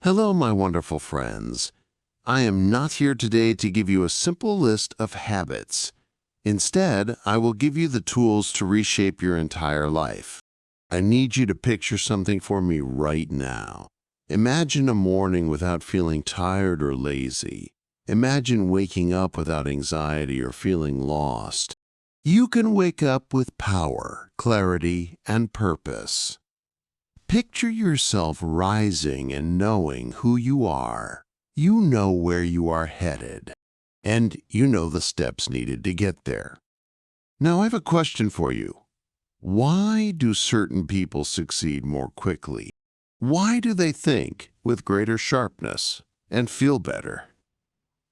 Hello, my wonderful friends. I am not here today to give you a simple list of habits. Instead, I will give you the tools to reshape your entire life. I need you to picture something for me right now. Imagine a morning without feeling tired or lazy. Imagine waking up without anxiety or feeling lost. You can wake up with power, clarity, and purpose. Picture yourself rising and knowing who you are. You know where you are headed, and you know the steps needed to get there. Now I have a question for you. Why do certain people succeed more quickly? Why do they think with greater sharpness and feel better?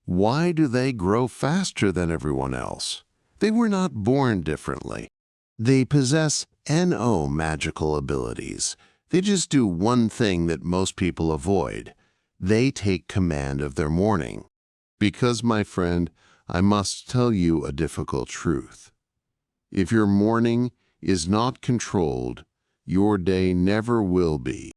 Why do they grow faster than everyone else? They were not born differently. They possess magical abilities. They just do one thing that most people avoid. They take command of their morning. Because, my friend, I must tell you a difficult truth. If your morning is not controlled, your day never will be.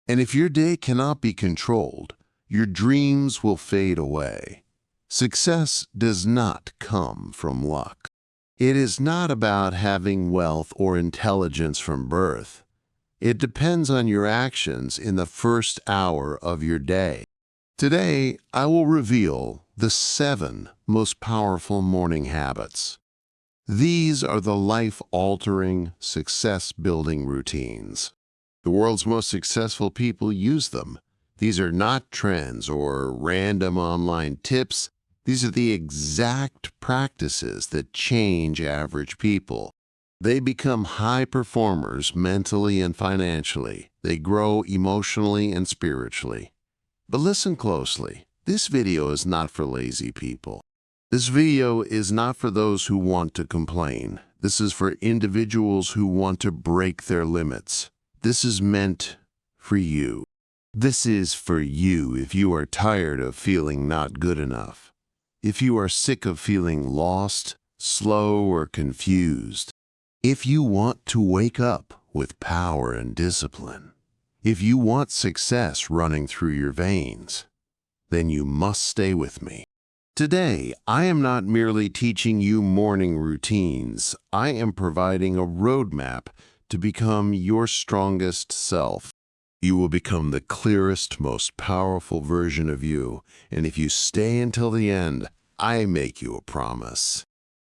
And if your day cannot be controlled, your dreams will fade away. Success does not come from luck. It is not about having wealth or intelligence from birth. It depends on your actions in the first hour of your day. Today, I will reveal the 7 most powerful morning habits. These are the life-altering, success-building routines. The world's most successful people use them. These are not trends or random online tips. These are the exact practices that change average people. They become high performers mentally and financially. They grow emotionally and spiritually. But listen closely. This video is not for lazy people. This video is not for those who want to complain. This is for individuals who want to break their limits. This is meant for you. This is for you if you are tired of feeling not good enough. If you are sick of feeling lost, slow, or confused. If you want to wake up with power and discipline, if you want success running through your veins, then you must stay with me. Today, I am not merely teaching you morning routines. I am providing a roadmap to become your strongest self. You will become the clearest, most powerful version of you, and if you stay until the end, I make you a promise.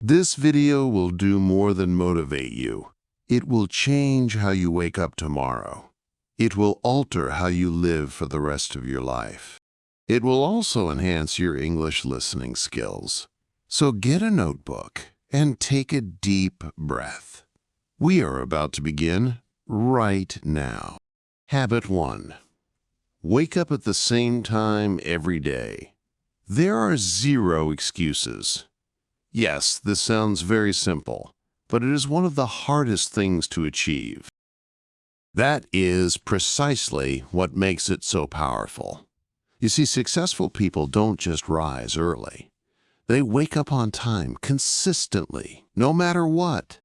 This video will do more than motivate you. It will change how you wake up tomorrow. It will alter how you live for the rest of your life. It will also enhance your English listening skills. So get a notebook and take a deep breath. We are about to begin right now. Habit 1. Wake up at the same time every day. There are 0 excuses. Yes, this sounds very simple, but it is one of the hardest things to achieve. That is precisely what makes it so powerful. You see, successful people don't just rise early. They wake up on time consistently, no matter what.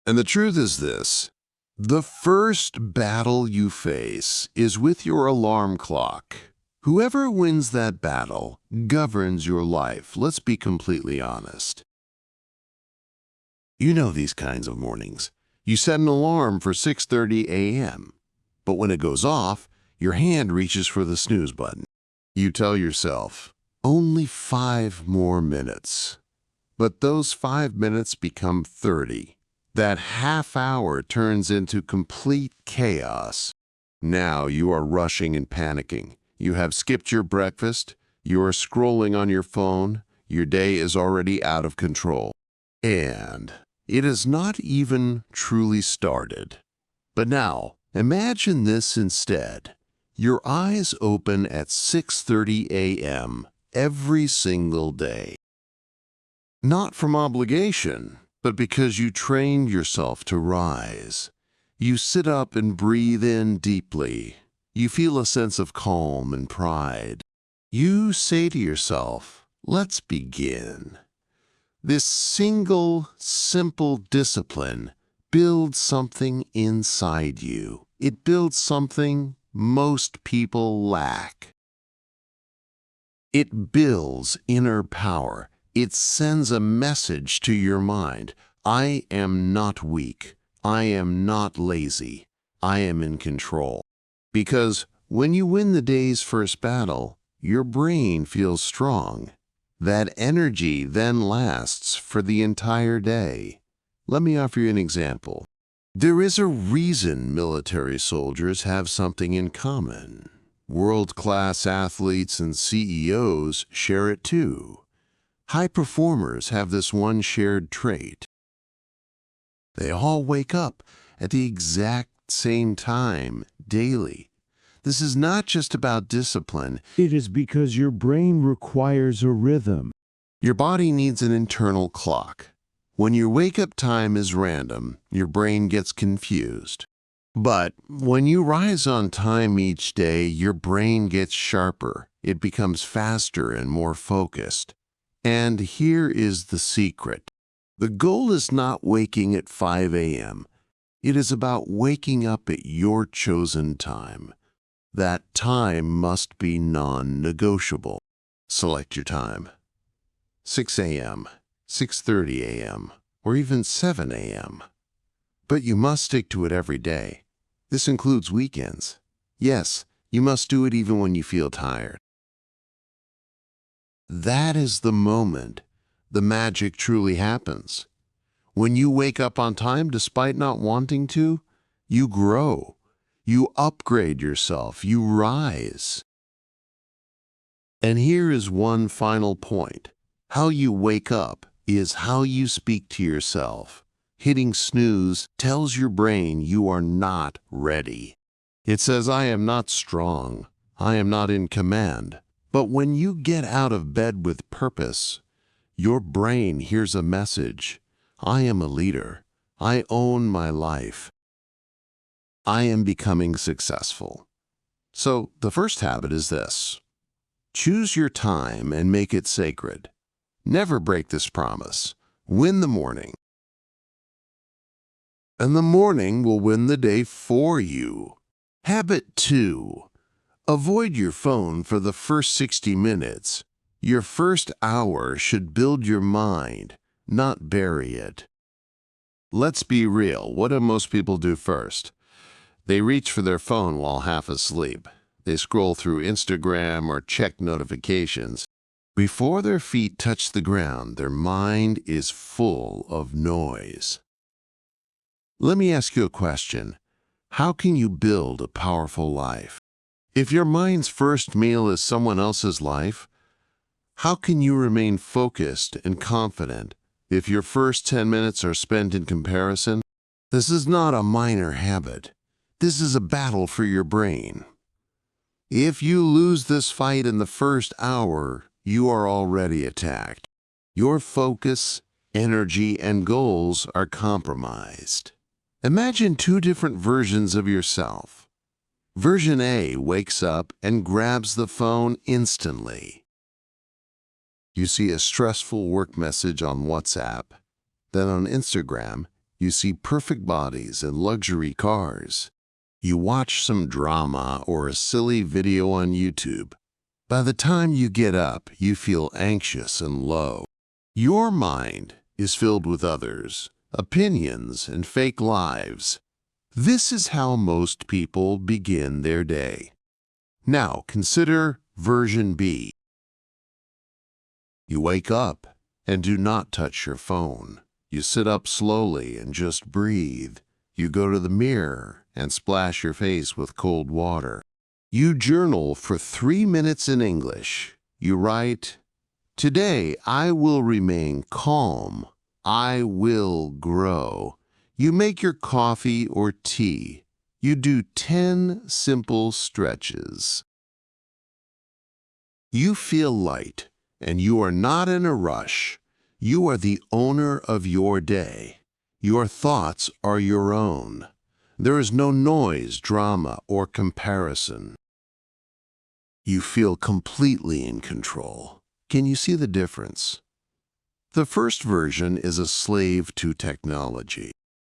And the truth is this: the first battle you face is with your alarm clock. Whoever wins that battle governs your life. Let's be completely honest. You know these kinds of mornings. You set an alarm for 6:30 a.m., but when it goes off, your hand reaches for the snooze button. You tell yourself, only 5 more minutes. But those 5 minutes become 30. That half hour turns into complete chaos. Now you are rushing and panicking. You have skipped your breakfast, you are scrolling on your phone, your day is already out of control. And it has not even truly started. But now, imagine this instead. Your eyes open at 6:30 a.m. every single day. Not from obligation, but because you trained yourself to rise. You sit up and breathe in deeply. You feel a sense of calm and pride. You say to yourself, let's begin. This single, simple discipline builds something inside you. It builds something most people lack. It builds inner power. It sends a message to your mind. I am not weak. I am not lazy. I am in control. Because when you win the day's first battle, your brain feels strong. That energy then lasts for the entire day. Let me offer you an example. There is a reason military soldiers have something in common. World-class athletes and CEOs share it too. High performers have this one shared trait. They all wake up at the exact same time daily. This is not just about discipline. It is because your brain requires a rhythm. Your body needs an internal clock. When your wake-up time is random, your brain gets confused. But when you rise on time each day, your brain gets sharper. It becomes faster and more focused. And here is the secret. The goal is not waking at 5 a.m. It is about waking up at your chosen time. That time must be non-negotiable. Select your time. 6 a.m., 6:30 a.m., or even 7 a.m. But you must stick to it every day. This includes weekends. Yes, you must do it even when you feel tired. That is the moment the magic truly happens. When you wake up on time despite not wanting to, you grow. You upgrade yourself. You rise. And here is one final point. How you wake up is how you speak to yourself. Hitting snooze tells your brain you are not ready. It says, I am not strong. I am not in command. But when you get out of bed with purpose, your brain hears a message. I am a leader. I own my life. I am becoming successful. So the first habit is this. Choose your time and make it sacred. Never break this promise. Win the morning. And the morning will win the day for you. Habit 2. Avoid your phone for the first 60 minutes. Your first hour should build your mind, not bury it. Let's be real. What do most people do first? They reach for their phone while half asleep. They scroll through Instagram or check notifications. Before their feet touch the ground, their mind is full of noise. Let me ask you a question. How can you build a powerful life? If your mind's first meal is someone else's life, how can you remain focused and confident if your first 10 minutes are spent in comparison? This is not a minor habit. This is a battle for your brain. If you lose this fight in the first hour, you are already attacked. Your focus, energy, and goals are compromised. Imagine two different versions of yourself. Version A wakes up and grabs the phone instantly. You see a stressful work message on WhatsApp. Then on Instagram, you see perfect bodies and luxury cars. You watch some drama or a silly video on YouTube. By the time you get up, you feel anxious and low. Your mind is filled with others, opinions, and fake lives. This is how most people begin their day. Now consider version B. You wake up and do not touch your phone. You sit up slowly and just breathe. You go to the mirror and splash your face with cold water. You journal for 3 minutes in English. You write, "Today I will remain calm. I will grow." You make your coffee or tea. You do 10 simple stretches. You feel light, and you are not in a rush. You are the owner of your day. Your thoughts are your own. There is no noise, drama, or comparison. You feel completely in control. Can you see the difference? The first version is a slave to technology.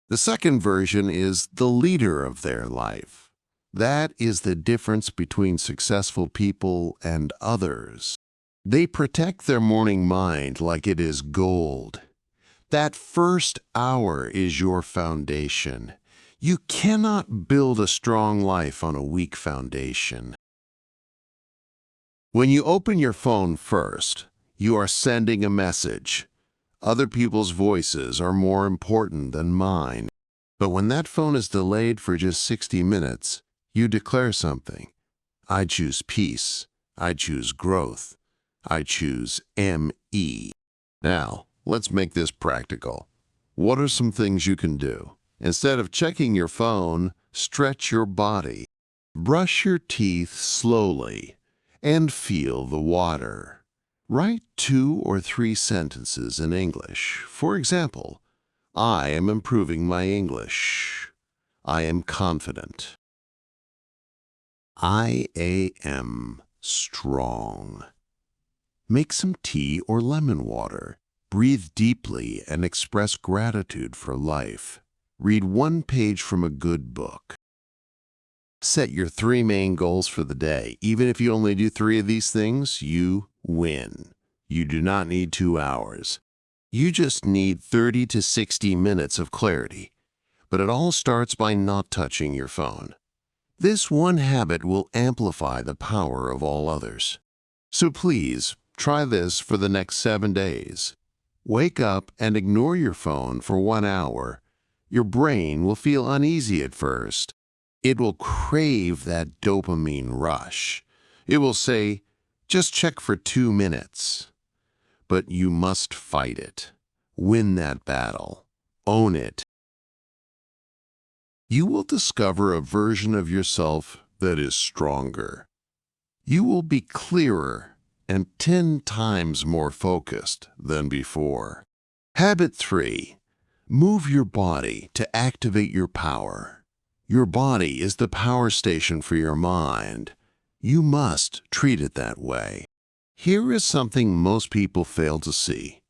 The second version is the leader of their life. That is the difference between successful people and others. They protect their morning mind like it is gold. That first hour is your foundation. You cannot build a strong life on a weak foundation. When you open your phone first, you are sending a message. Other people's voices are more important than mine. But when that phone is delayed for just 60 minutes, you declare something. I choose peace. I choose growth. I choose ME. Now, let's make this practical. What are some things you can do? Instead of checking your phone, stretch your body. Brush your teeth slowly and feel the water. Write 2 or 3 sentences in English. For example, I am improving my English. I am confident. I am strong. Make some tea or lemon water. Breathe deeply and express gratitude for life. Read 1 page from a good book. Set your 3 main goals for the day. Even if you only do 3 of these things, you win. You do not need 2 hours. You just need 30 to 60 minutes of clarity. But it all starts by not touching your phone. This one habit will amplify the power of all others. So please, try this for the next 7 days. Wake up and ignore your phone for 1 hour. Your brain will feel uneasy at first. It will crave that dopamine rush. It will say, just check for 2 minutes. But you must fight it. Win that battle. Own it. You will discover a version of yourself that is stronger. You will be clearer and 10 times more focused than before. Habit 3. Move your body to activate your power. Your body is the power station for your mind. You must treat it that way. Here is something most people fail to see.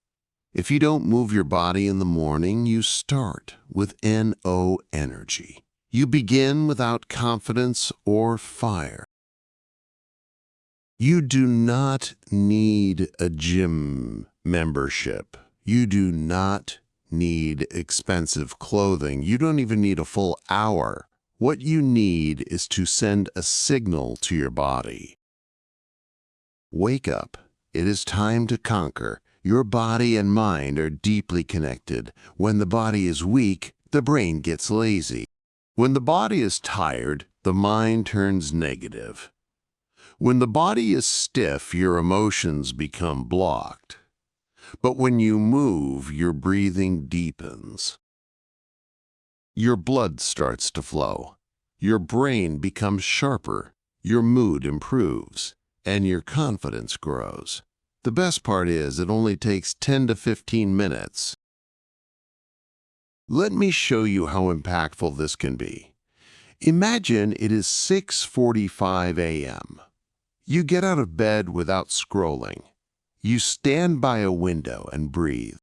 If you don't move your body in the morning, you start with NO energy. You begin without confidence or fire. You do not need a gym membership. You do not need expensive clothing. You don't even need a full hour. What you need is to send a signal to your body. Wake up. It is time to conquer. Your body and mind are deeply connected. When the body is weak, the brain gets lazy. When the body is tired, the mind turns negative. When the body is stiff, your emotions become blocked. But when you move, your breathing deepens. Your blood starts to flow. Your brain becomes sharper. Your mood improves. And your confidence grows. The best part is it only takes 10 to 15 minutes. Let me show you how impactful this can be. Imagine it is 6:45 a.m. You get out of bed without scrolling. You stand by a window and breathe.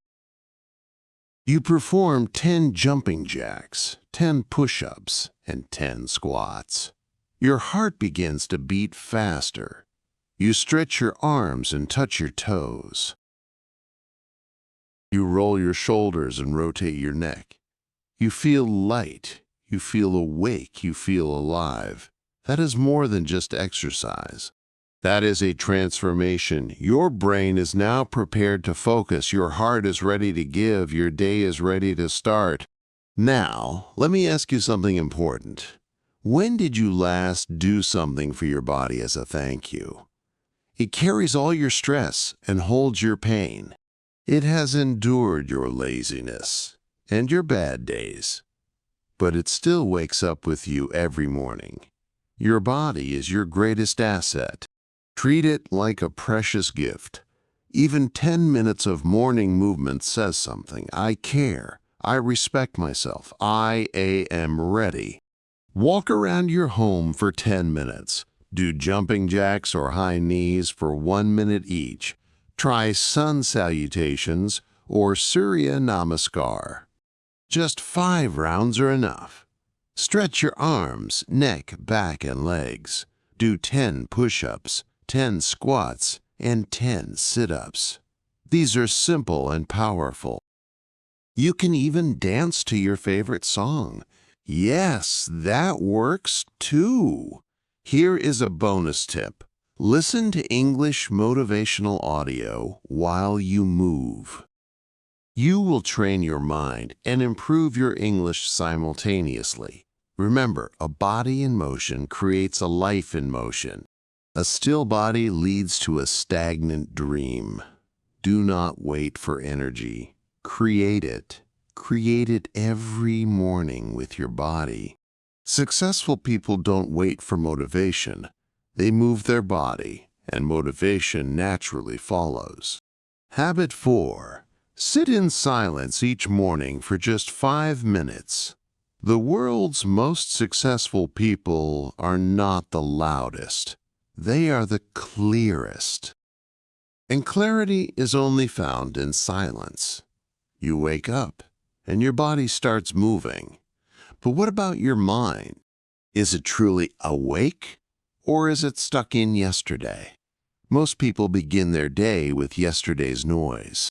You perform 10 jumping jacks, 10 push-ups, and 10 squats. Your heart begins to beat faster. You stretch your arms and touch your toes. You roll your shoulders and rotate your neck. You feel light. You feel awake. You feel alive. That is more than just exercise. That is a transformation. Your brain is now prepared to focus. Your heart is ready to give. Your day is ready to start. Now, let me ask you something important. When did you last do something for your body as a thank you? It carries all your stress and holds your pain. It has endured your laziness and your bad days, but it still wakes up with you every morning. Your body is your greatest asset. Treat it like a precious gift. Even 10 minutes of morning movement says something. I care. I respect myself. I am ready. Walk around your home for 10 minutes. Do jumping jacks or high knees for 1 minute each. Try sun salutations or Surya Namaskar. Just 5 rounds are enough. Stretch your arms, neck, back, and legs. Do 10 push-ups, 10 squats, and 10 sit-ups. These are simple and powerful. You can even dance to your favorite song. Yes, that works too. Here is a bonus tip. Listen to English motivational audio while you move. You will train your mind and improve your English simultaneously. Remember, a body in motion creates a life in motion. A still body leads to a stagnant dream. Do not wait for energy. Create it. Create it every morning with your body. Successful people don't wait for motivation. They move their body, and motivation naturally follows. Habit 4. Sit in silence each morning for just 5 minutes. The world's most successful people are not the loudest. They are the clearest. And clarity is only found in silence. You wake up, and your body starts moving. But what about your mind? Is it truly awake, or is it stuck in yesterday? Most people begin their day with yesterday's noise.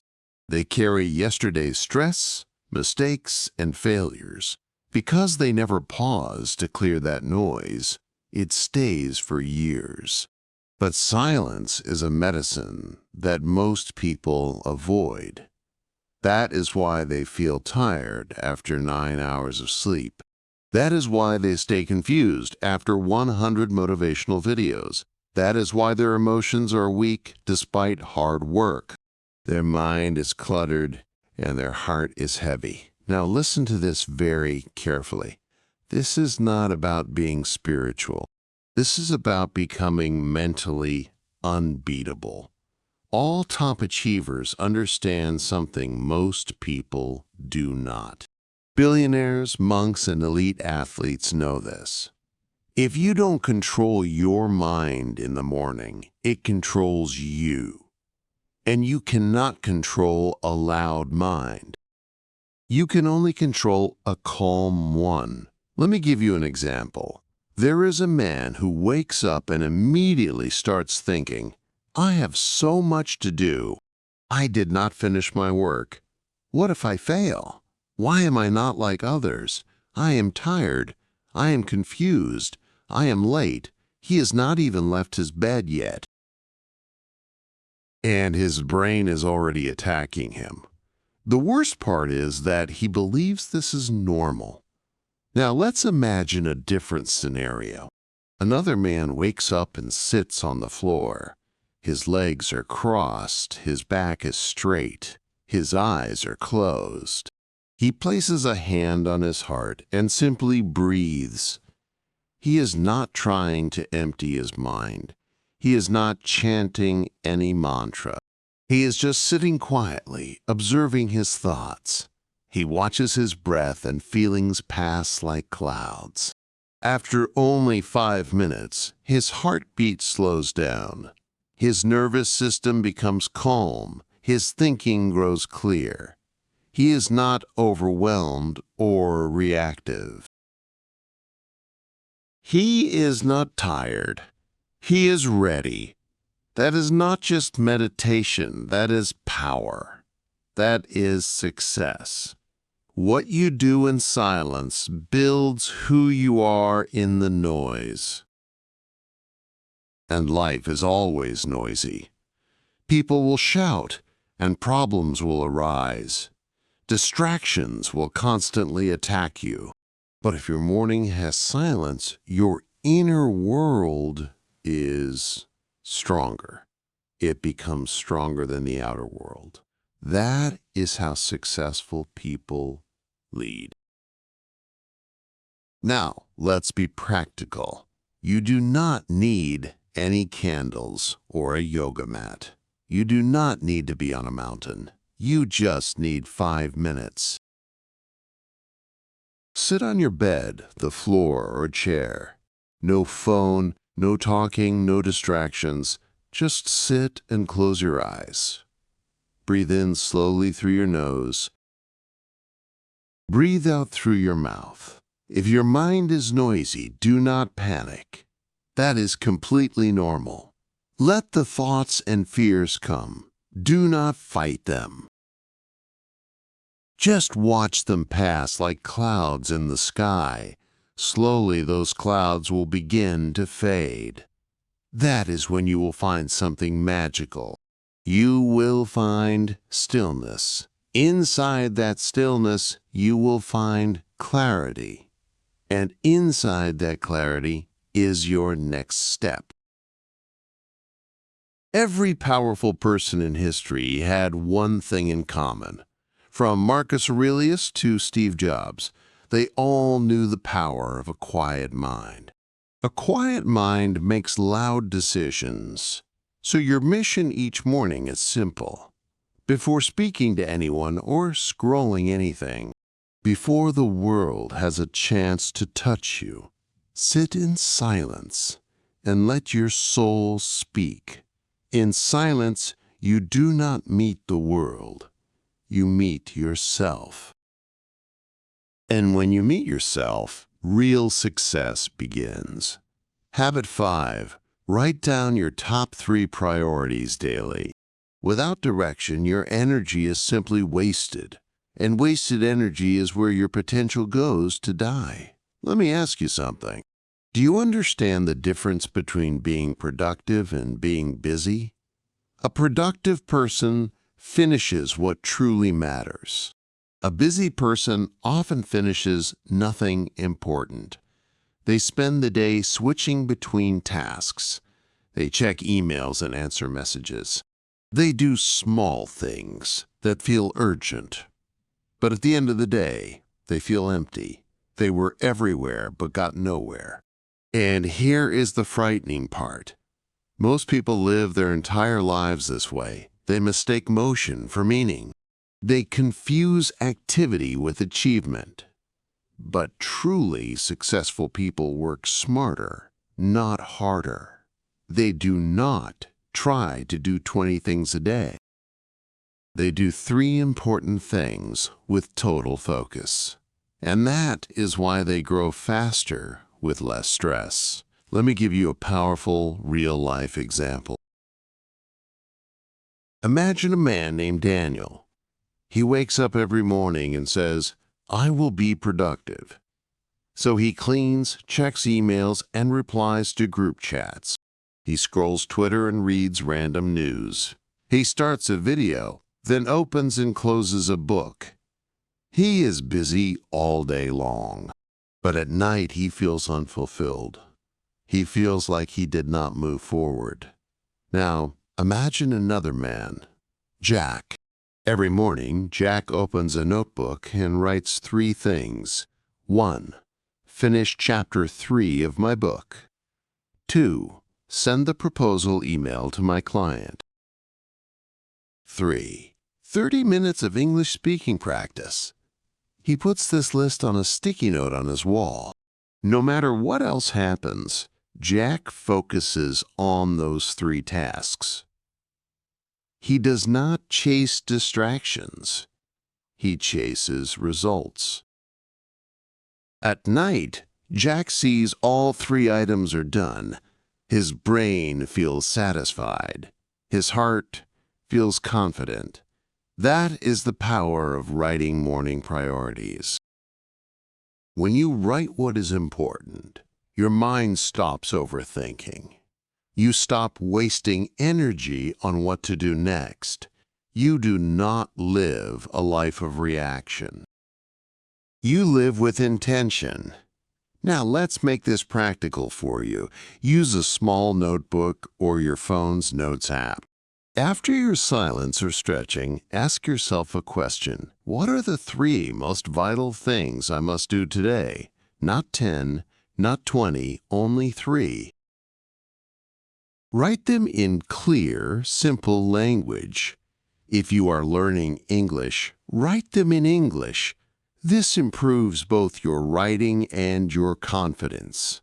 They carry yesterday's stress, mistakes, and failures. Because they never pause to clear that noise, it stays for years. But silence is a medicine that most people avoid. That is why they feel tired after 9 hours of sleep. That is why they stay confused after 100 motivational videos. That is why their emotions are weak despite hard work. Their mind is cluttered and their heart is heavy. Now listen to this very carefully. This is not about being spiritual. This is about becoming mentally unbeatable. All top achievers understand something most people do not. Billionaires, monks, and elite athletes know this. If you don't control your mind in the morning, it controls you. And you cannot control a loud mind. You can only control a calm one. Let me give you an example. There is a man who wakes up and immediately starts thinking, I have so much to do. I did not finish my work. What if I fail? Why am I not like others? I am tired. I am confused. I am late. He has not even left his bed yet. And his brain is already attacking him. The worst part is that he believes this is normal. Now let's imagine a different scenario. Another man wakes up and sits on the floor. His legs are crossed, his back is straight, his eyes are closed. He places a hand on his heart and simply breathes. He is not trying to empty his mind. He is not chanting any mantra. He is just sitting quietly, observing his thoughts. He watches his breath and feelings pass like clouds. After only 5 minutes, his heartbeat slows down. His nervous system becomes calm. His thinking grows clear. He is not overwhelmed or reactive. He is not tired. He is ready. That is not just meditation. That is power. That is success. What you do in silence builds who you are in the noise. And life is always noisy. People will shout, and problems will arise. Distractions will constantly attack you. But if your morning has silence, your inner world is stronger. It becomes stronger than the outer world. That is how successful people lead. Now, let's be practical. You do not need any candles or a yoga mat. You do not need to be on a mountain. You just need 5 minutes. Sit on your bed, the floor, or a chair. No phone, no talking, no distractions. Just sit and close your eyes. Breathe in slowly through your nose. Breathe out through your mouth. If your mind is noisy, do not panic. That is completely normal. Let the thoughts and fears come. Do not fight them. Just watch them pass like clouds in the sky. Slowly, those clouds will begin to fade. That is when you will find something magical. You will find stillness. Inside that stillness, you will find clarity. And inside that clarity is your next step. Every powerful person in history had one thing in common. From Marcus Aurelius to Steve Jobs, they all knew the power of a quiet mind. A quiet mind makes loud decisions. So your mission each morning is simple. Before speaking to anyone or scrolling anything, before the world has a chance to touch you, sit in silence and let your soul speak. In silence, you do not meet the world. You meet yourself. And when you meet yourself, real success begins. Habit 5. Write down your top 3 priorities daily. Without direction, your energy is simply wasted. And wasted energy is where your potential goes to die. Let me ask you something. Do you understand the difference between being productive and being busy? A productive person finishes what truly matters. A busy person often finishes nothing important. They spend the day switching between tasks. They check emails and answer messages. They do small things that feel urgent. But at the end of the day, they feel empty. They were everywhere but got nowhere. And here is the frightening part. Most people live their entire lives this way. They mistake motion for meaning. They confuse activity with achievement. But truly successful people work smarter, not harder. They do not try to do 20 things a day. They do 3 important things with total focus. And that is why they grow faster with less stress. Let me give you a powerful, real-life example. Imagine a man named Daniel. He wakes up every morning and says, "I will be productive." So he cleans, checks emails, and replies to group chats. He scrolls Twitter and reads random news. He starts a video, then opens and closes a book. He is busy all day long, but at night he feels unfulfilled. He feels like he did not move forward. Now, imagine another man, Jack. Every morning, Jack opens a notebook and writes 3 things. 1. Finish chapter 3 of my book. 2. Send the proposal email to my client. 3. 30 minutes of English speaking practice. He puts this list on a sticky note on his wall. No matter what else happens, Jack focuses on those 3 tasks. He does not chase distractions. He chases results. At night, Jack sees all 3 items are done. His brain feels satisfied. His heart feels confident. That is the power of writing morning priorities. When you write what is important, your mind stops overthinking. You stop wasting energy on what to do next. You do not live a life of reaction. You live with intention. Now let's make this practical for you. Use a small notebook or your phone's notes app. After your silence or stretching, ask yourself a question. What are the 3 most vital things I must do today? Not 10, not 20, only 3. Write them in clear, simple language. If you are learning English, write them in English. This improves both your writing and your confidence.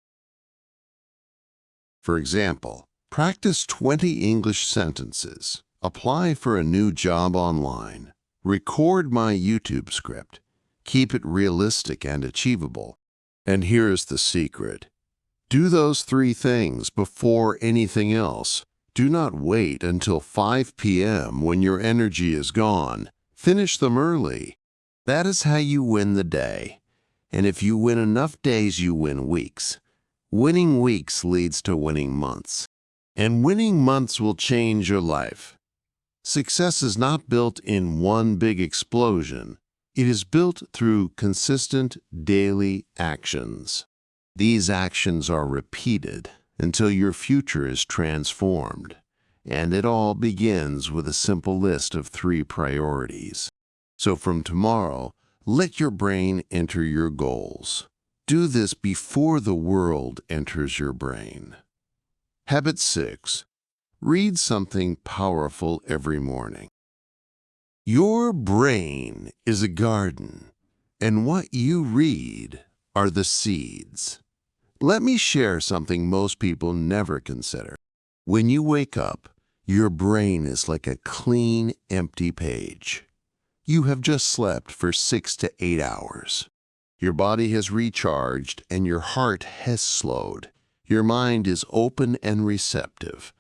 For example, practice 20 English sentences. Apply for a new job online. Record my YouTube script. Keep it realistic and achievable. And here's the secret. Do those 3 things before anything else. Do not wait until 5 p.m. when your energy is gone. Finish them early. That is how you win the day. And if you win enough days, you win weeks. Winning weeks leads to winning months. And winning months will change your life. Success is not built in one big explosion. It is built through consistent daily actions. These actions are repeated until your future is transformed. And it all begins with a simple list of 3 priorities. So from tomorrow, let your brain enter your goals. Do this before the world enters your brain. Habit 6. Read something powerful every morning. Your brain is a garden, and what you read are the seeds. Let me share something most people never consider. When you wake up, your brain is like a clean, empty page. You have just slept for 6 to 8 hours. Your body has recharged and your heart has slowed. Your mind is open and receptive.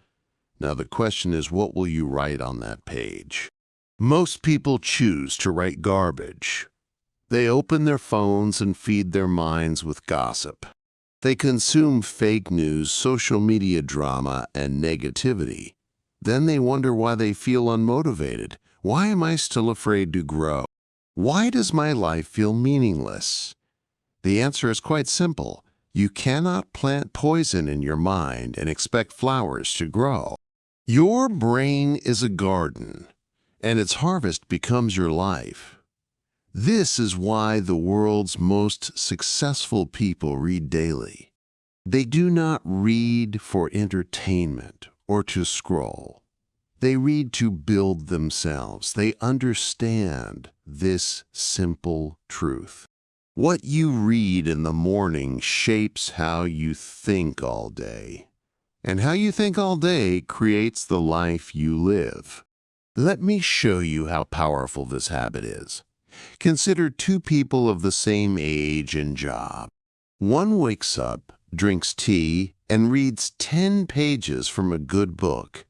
Now the question is, what will you write on that page? Most people choose to write garbage. They open their phones and feed their minds with gossip. They consume fake news, social media drama, and negativity. Then they wonder why they feel unmotivated. Why am I still afraid to grow? Why does my life feel meaningless? The answer is quite simple. You cannot plant poison in your mind and expect flowers to grow. Your brain is a garden, and its harvest becomes your life. This is why the world's most successful people read daily. They do not read for entertainment or to scroll. They read to build themselves. They understand this simple truth. What you read in the morning shapes how you think all day. And how you think all day creates the life you live. Let me show you how powerful this habit is. Consider 2 people of the same age and job. One wakes up, drinks tea, and reads 10 pages from a good book.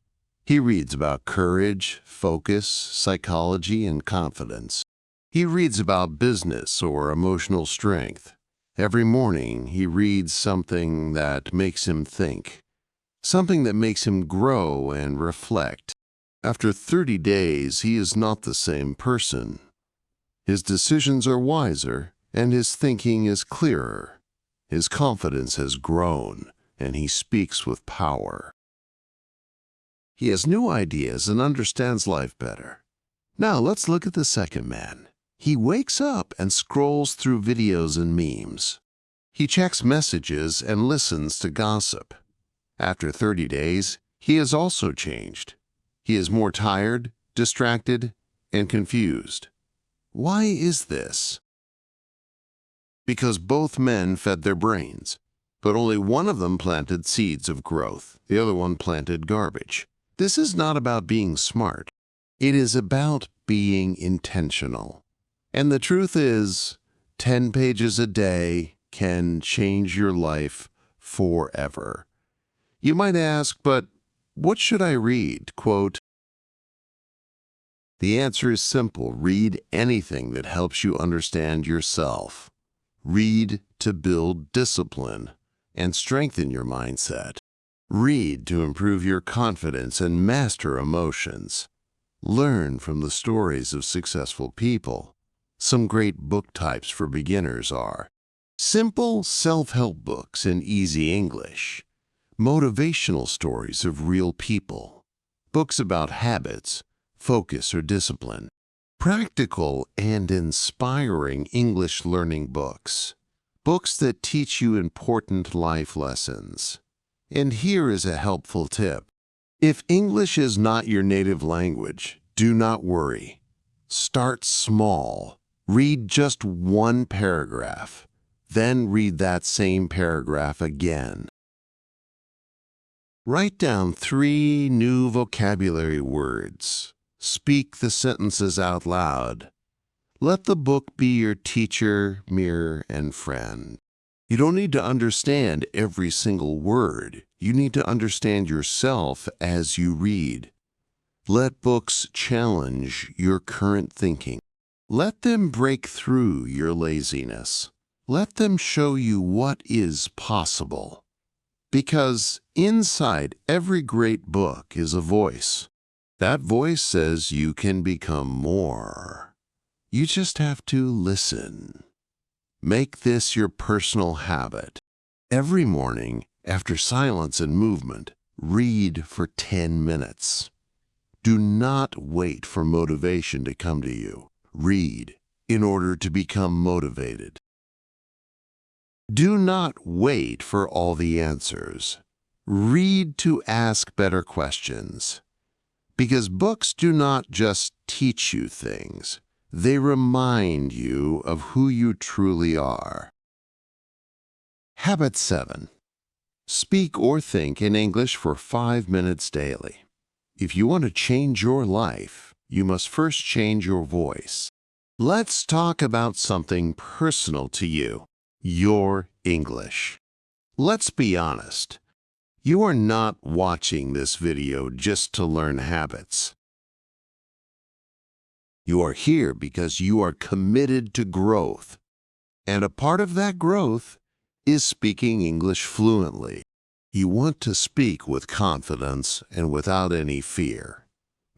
He reads about courage, focus, psychology, and confidence. He reads about business or emotional strength. Every morning, he reads something that makes him think, something that makes him grow and reflect. After 30 days, he is not the same person. His decisions are wiser, and his thinking is clearer. His confidence has grown, and he speaks with power. He has new ideas and understands life better. Now let's look at the second man. He wakes up and scrolls through videos and memes. He checks messages and listens to gossip. After 30 days, he has also changed. He is more tired, distracted, and confused. Why is this? Because both men fed their brains, but only one of them planted seeds of growth. The other one planted garbage. This is not about being smart. It is about being intentional. And the truth is, 10 pages a day can change your life forever. You might ask, but what should I read? Quote, the answer is simple. Read anything that helps you understand yourself. Read to build discipline and strengthen your mindset. Read to improve your confidence and master emotions. Learn from the stories of successful people. Some great book types for beginners are simple self-help books in easy English, motivational stories of real people, books about habits, focus, or discipline, practical and inspiring English learning books, books that teach you important life lessons. And here is a helpful tip. If English is not your native language, do not worry. Start small. Read just 1 paragraph. Then read that same paragraph again. Write down 3 new vocabulary words. Speak the sentences out loud. Let the book be your teacher, mirror, and friend. You don't need to understand every single word. You need to understand yourself as you read. Let books challenge your current thinking. Let them break through your laziness. Let them show you what is possible. Because inside every great book is a voice. That voice says you can become more. You just have to listen. Make this your personal habit. Every morning, after silence and movement, read for 10 minutes. Do not wait for motivation to come to you. Read in order to become motivated. Do not wait for all the answers. Read to ask better questions. Because books do not just teach you things. They remind you of who you truly are. Habit 7. Speak or think in English for 5 minutes daily. If you want to change your life, you must first change your voice. Let's talk about something personal to you, your English. Let's be honest. You are not watching this video just to learn habits. You are here because you are committed to growth. And a part of that growth is speaking English fluently. You want to speak with confidence and without any fear.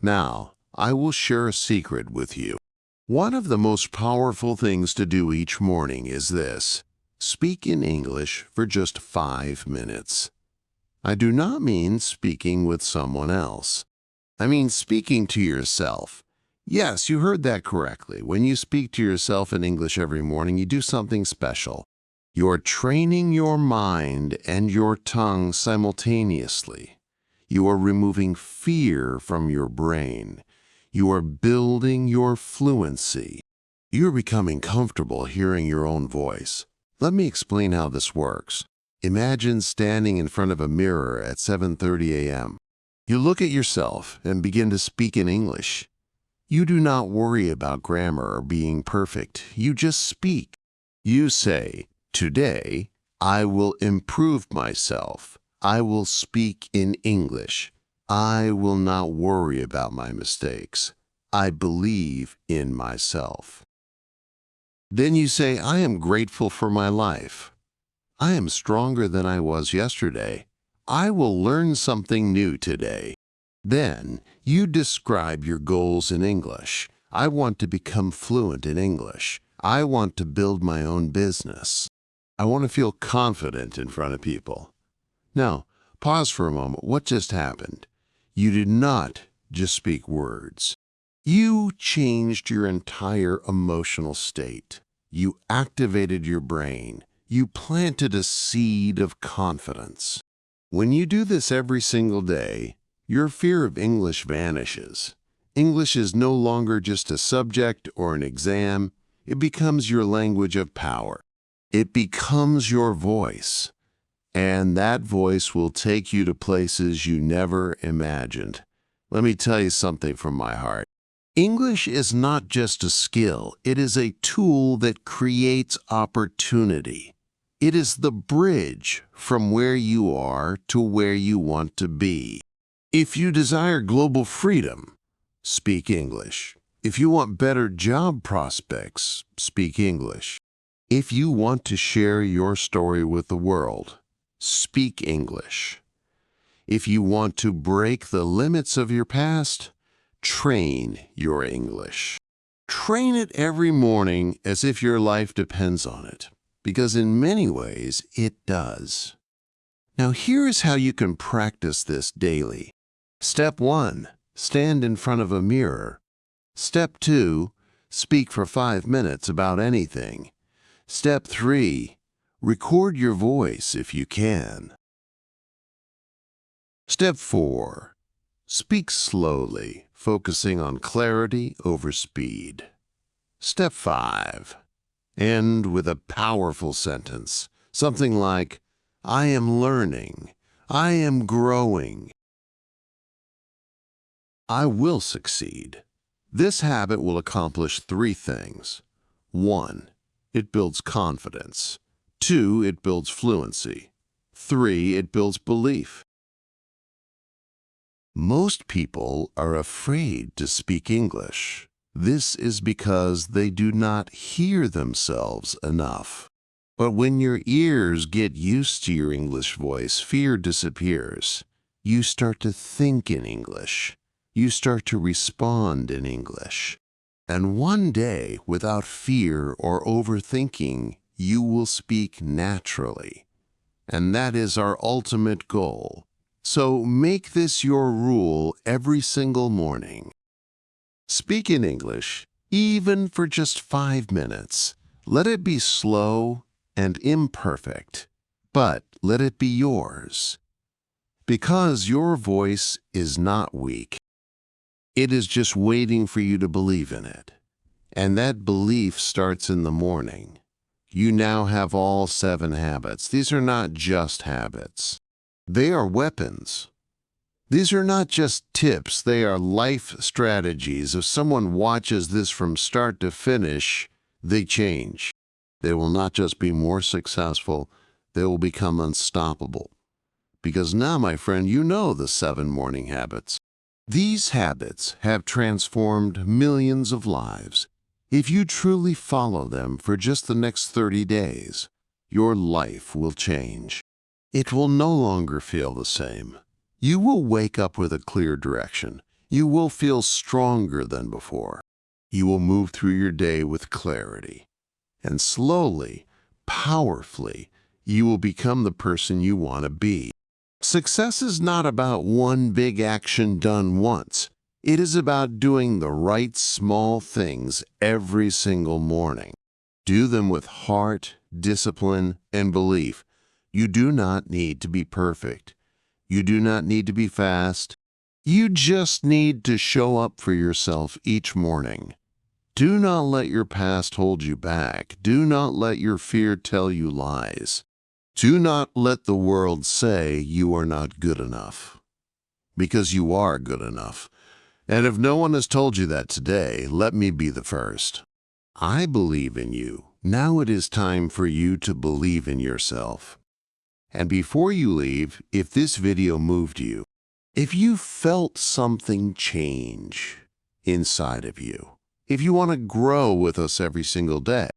Now, I will share a secret with you. One of the most powerful things to do each morning is this: speak in English for just 5 minutes. I do not mean speaking with someone else. I mean speaking to yourself. Yes, you heard that correctly. When you speak to yourself in English every morning, you do something special. You're training your mind and your tongue simultaneously. You are removing fear from your brain. You are building your fluency. You're becoming comfortable hearing your own voice. Let me explain how this works. Imagine standing in front of a mirror at 7:30 a.m. You look at yourself and begin to speak in English. You do not worry about grammar or being perfect. You just speak. You say, "Today, I will improve myself. I will speak in English. I will not worry about my mistakes. I believe in myself." Then you say, "I am grateful for my life. I am stronger than I was yesterday. I will learn something new today." Then you describe your goals in English. I want to become fluent in English. I want to build my own business. I want to feel confident in front of people. Now, pause for a moment. What just happened? You did not just speak words. You changed your entire emotional state. You activated your brain. You planted a seed of confidence. When you do this every single day, your fear of English vanishes. English is no longer just a subject or an exam. It becomes your language of power. It becomes your voice. And that voice will take you to places you never imagined. Let me tell you something from my heart. English is not just a skill. It is a tool that creates opportunity. It is the bridge from where you are to where you want to be. If you desire global freedom, speak English. If you want better job prospects, speak English. If you want to share your story with the world, speak English. If you want to break the limits of your past, train your English. Train it every morning as if your life depends on it, because in many ways it does. Now here is how you can practice this daily. Step 1, stand in front of a mirror. Step 2, speak for 5 minutes about anything. Step 3, record your voice if you can. Step 4, speak slowly, focusing on clarity over speed. Step 5, end with a powerful sentence, something like, "I am learning, I am growing, I will succeed." This habit will accomplish 3 things. 1, it builds confidence. 2, it builds fluency. 3, it builds belief. Most people are afraid to speak English. This is because they do not hear themselves enough. But when your ears get used to your English voice, fear disappears. You start to think in English. You start to respond in English. And one day, without fear or overthinking, you will speak naturally. And that is our ultimate goal. So make this your rule every single morning. Speak in English, even for just 5 minutes. Let it be slow and imperfect, but let it be yours. Because your voice is not weak. It is just waiting for you to believe in it. And that belief starts in the morning. You now have all 7 habits. These are not just habits. They are weapons. These are not just tips, they are life strategies. If someone watches this from start to finish, they change. They will not just be more successful, they will become unstoppable. Because now, my friend, you know the 7 morning habits. These habits have transformed millions of lives. If you truly follow them for just the next 30 days, your life will change. It will no longer feel the same. You will wake up with a clear direction. You will feel stronger than before. You will move through your day with clarity. And slowly, powerfully, you will become the person you want to be. Success is not about one big action done once. It is about doing the right small things every single morning. Do them with heart, discipline, and belief. You do not need to be perfect. You do not need to be fast. You just need to show up for yourself each morning. Do not let your past hold you back. Do not let your fear tell you lies. Do not let the world say you are not good enough. Because you are good enough. And if no one has told you that today, let me be the first. I believe in you. Now it is time for you to believe in yourself. And before you leave, if this video moved you, if you felt something change inside of you, if you want to grow with us every single day,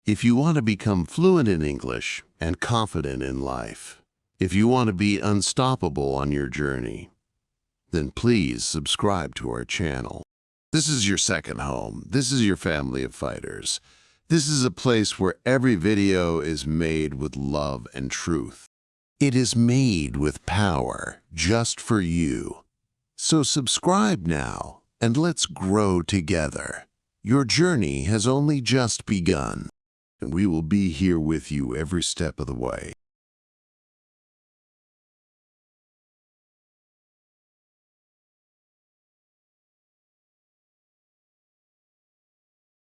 if you want to become fluent in English and confident in life, if you want to be unstoppable on your journey, then please subscribe to our channel. This is your second home. This is your family of fighters. This is a place where every video is made with love and truth. It is made with power just for you. So subscribe now and let's grow together. Your journey has only just begun, and we will be here with you every step of the way.